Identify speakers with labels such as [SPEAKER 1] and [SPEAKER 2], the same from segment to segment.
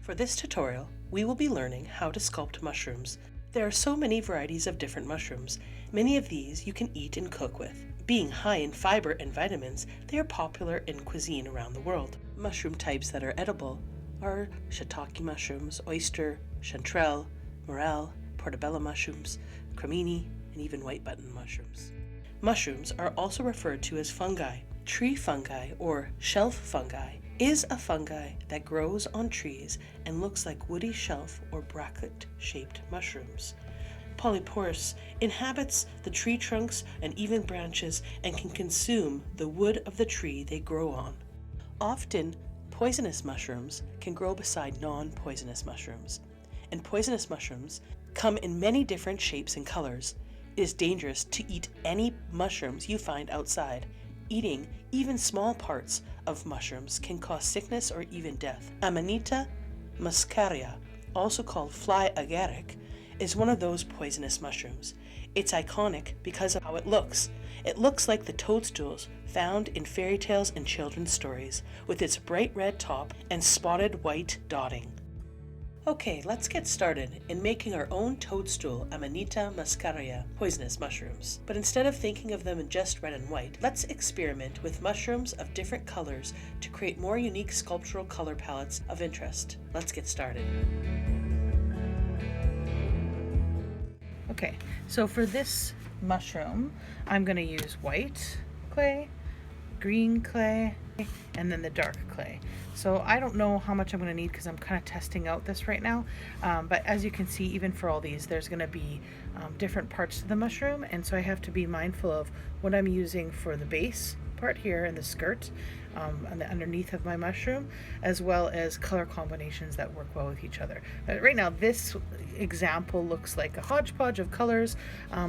[SPEAKER 1] For this tutorial, we will be learning how to sculpt mushrooms. There are so many varieties of different mushrooms. Many of these you can eat and cook with. Being high in fiber and vitamins, they are popular in cuisine around the world. Mushroom types that are edible are shiitake mushrooms, oyster, chanterelle, morel, portobello mushrooms, cremini, and even white button mushrooms. Mushrooms are also referred to as fungi. Tree fungi, or shelf fungi, is a fungi that grows on trees and looks like woody shelf or bracket-shaped mushrooms. Polyporous inhabits the tree trunks and even branches and can consume the wood of the tree they grow on. Often, poisonous mushrooms can grow beside non-poisonous mushrooms, and poisonous mushrooms come in many different shapes and colors. It is dangerous to eat any mushrooms you find outside. Eating even small parts of mushrooms can cause sickness or even death. Amanita muscaria, also called fly agaric, is one of those poisonous mushrooms. It's iconic because of how it looks. It looks like the toadstools found in fairy tales and children's stories, with its bright red top and spotted white dotting. Okay, let's get started in making our own toadstool Amanita muscaria poisonous mushrooms. But instead of thinking of them in just red and white, let's experiment with mushrooms of different colors to create more unique sculptural color palettes of interest. Let's get started. Okay, so for this mushroom, I'm going to use white clay, green clay, and then the dark clay. So I don't know how much I'm going to need because I'm kind of testing out this right now, but as you can see, even for all these, there's going to be different parts to the mushroom, and so I have to be mindful of what I'm using for the base part here and the skirt on the underneath of my mushroom, as well as color combinations that work well with each other. But right now this example looks like a hodgepodge of colors.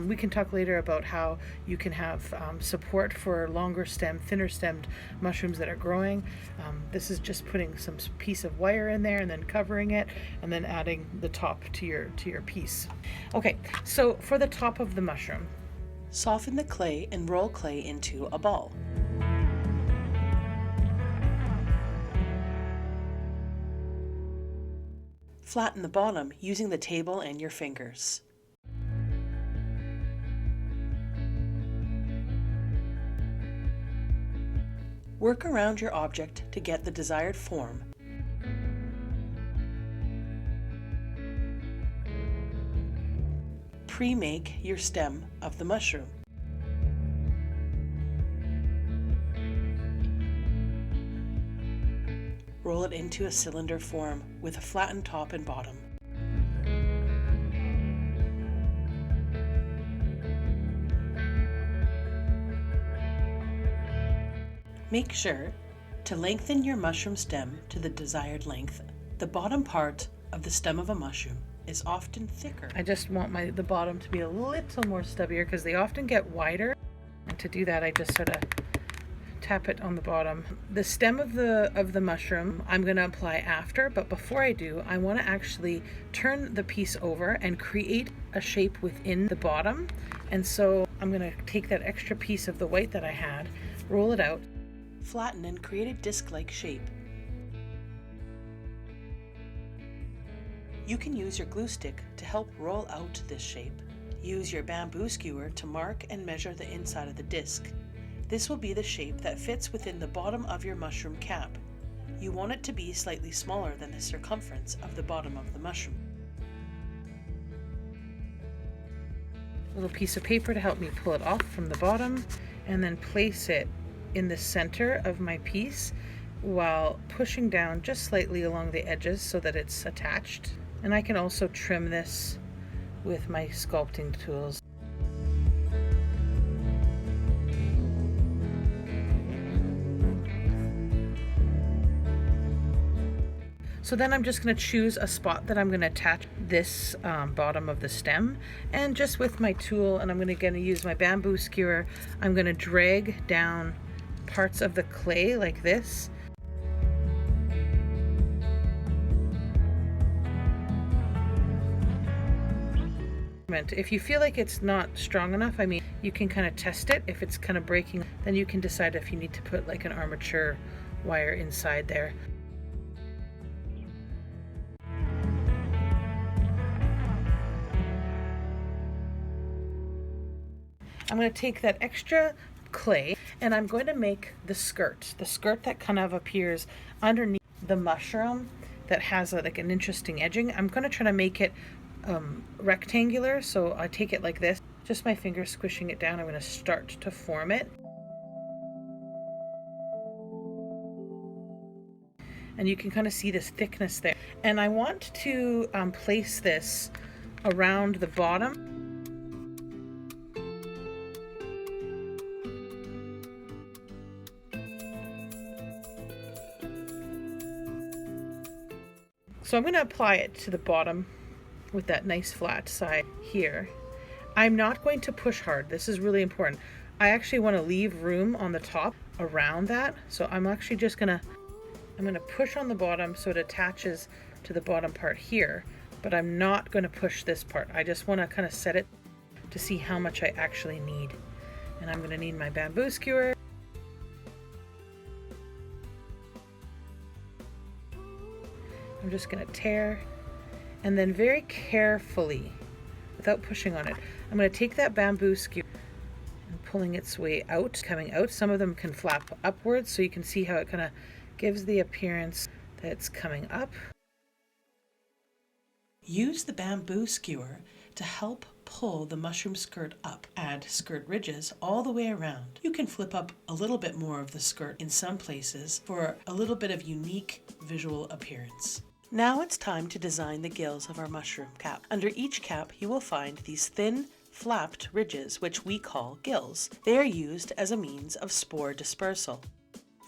[SPEAKER 1] We can talk later about how you can have support for longer stem, thinner stemmed mushrooms that are growing. This is just putting some piece of wire in there and then covering it and then adding the top to your piece. Okay, so for the top of the mushroom, soften the clay and roll clay into a ball. Flatten the bottom using the table and your fingers. Work around your object to get the desired form. Pre-make your stem of the mushroom. Roll it into a cylinder form with a flattened top and bottom. Make sure to lengthen your mushroom stem to the desired length. The bottom part of the stem of a mushroom is often thicker. I just want the bottom to be a little more stubbier because they often get wider. And to do that, I just sort of tap it on the bottom. The stem of the mushroom I'm going to apply after, but before I do, I want to actually turn the piece over and create a shape within the bottom. And so I'm going to take that extra piece of the white that I had, roll it out, flatten and create a disc-like shape. You can use your glue stick to help roll out this shape. Use your bamboo skewer to mark and measure the inside of the disc. This will be the shape that fits within the bottom of your mushroom cap. You want it to be slightly smaller than the circumference of the bottom of the mushroom. A little piece of paper to help me pull it off from the bottom, and then place it in the center of my piece while pushing down just slightly along the edges so that it's attached. And I can also trim this with my sculpting tools. So then I'm just going to choose a spot that I'm going to attach this bottom of the stem, and just with my tool, and I'm going to use my bamboo skewer, I'm going to drag down parts of the clay like this. If you feel like it's not strong enough, I mean, you can kind of test it. If it's kind of breaking, then you can decide if you need to put like an armature wire inside there.
[SPEAKER 2] I'm going to take that extra clay and I'm going to make the skirt that kind of appears underneath the mushroom that has like an interesting edging. I'm going to try to make it rectangular, so I take it like this, just my finger squishing it down. I'm going to start to form it. And you can kind of see this thickness there. And I want to place this around the bottom. So I'm going to apply it to the bottom with that nice flat side here. I'm not going to push hard. This is really important. I actually want to leave room on the top around that. So I'm actually just going to push on the bottom so it attaches to the bottom part here, but I'm not going to push this part. I just want to kind of set it to see how much I actually need. And I'm going to need my bamboo skewer. I'm just going to tear, and then very carefully, without pushing on it, I'm going to take that bamboo skewer and pulling its way out, coming out. Some of them can flap upwards, so you can see how it kind of gives the appearance that it's coming up.
[SPEAKER 1] Use the bamboo skewer to help pull the mushroom skirt up. Add skirt ridges all the way around. You can flip up a little bit more of the skirt in some places for a little bit of unique visual appearance. Now it's time to design the gills of our mushroom cap. Under each cap you will find these thin flapped ridges, which we call gills. They are used as a means of spore dispersal.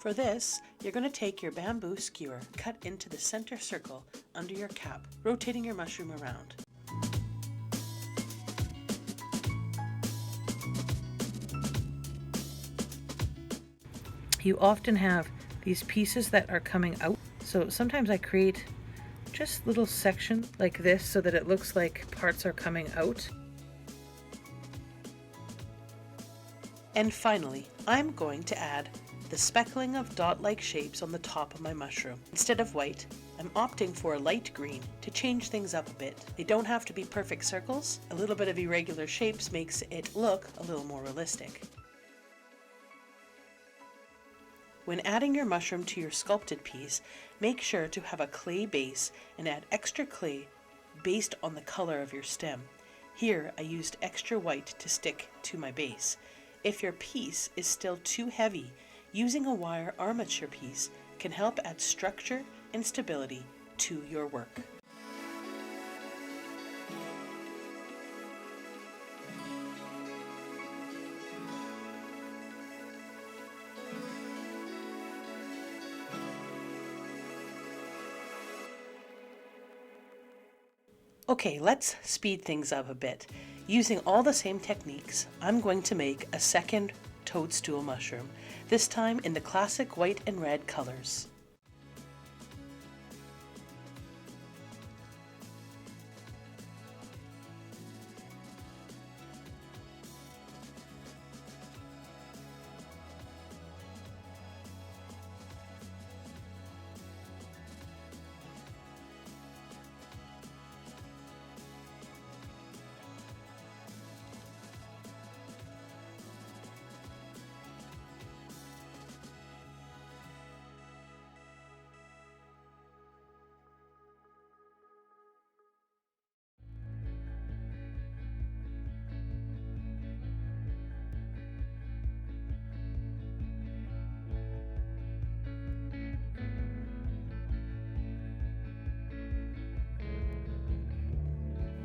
[SPEAKER 1] For this, you're going to take your bamboo skewer, cut into the center circle under your cap, rotating your mushroom around.
[SPEAKER 2] You often have these pieces that are coming out, so sometimes I create just little sections like this so that it looks like parts are coming out.
[SPEAKER 1] And finally, I'm going to add the speckling of dot-like shapes on the top of my mushroom. Instead of white, I'm opting for a light green to change things up a bit. They don't have to be perfect circles. A little bit of irregular shapes makes it look a little more realistic. When adding your mushroom to your sculpted piece, make sure to have a clay base and add extra clay based on the color of your stem. Here I used extra white to stick to my base. If your piece is still too heavy, using a wire armature piece can help add structure and stability to your work. Okay, let's speed things up a bit. Using all the same techniques, I'm going to make a second toadstool mushroom, this time in the classic white and red colors.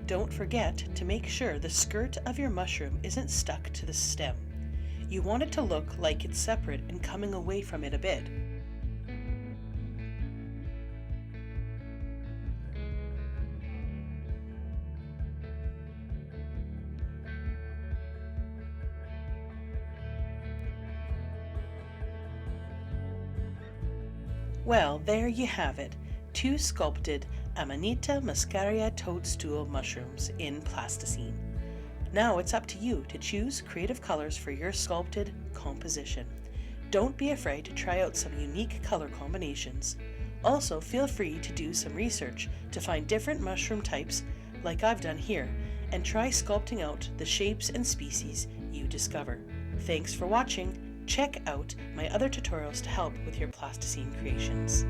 [SPEAKER 1] Don't forget to make sure the skirt of your mushroom isn't stuck to the stem. You want it to look like it's separate and coming away from it a bit. Well, there you have it. 2 sculpted Amanita muscaria toadstool mushrooms in plasticine. Now it's up to you to choose creative colors for your sculpted composition. Don't be afraid to try out some unique color combinations. Also, feel free to do some research to find different mushroom types like I've done here, and try sculpting out the shapes and species you discover. Thanks for watching. Check out my other tutorials to help with your plasticine creations.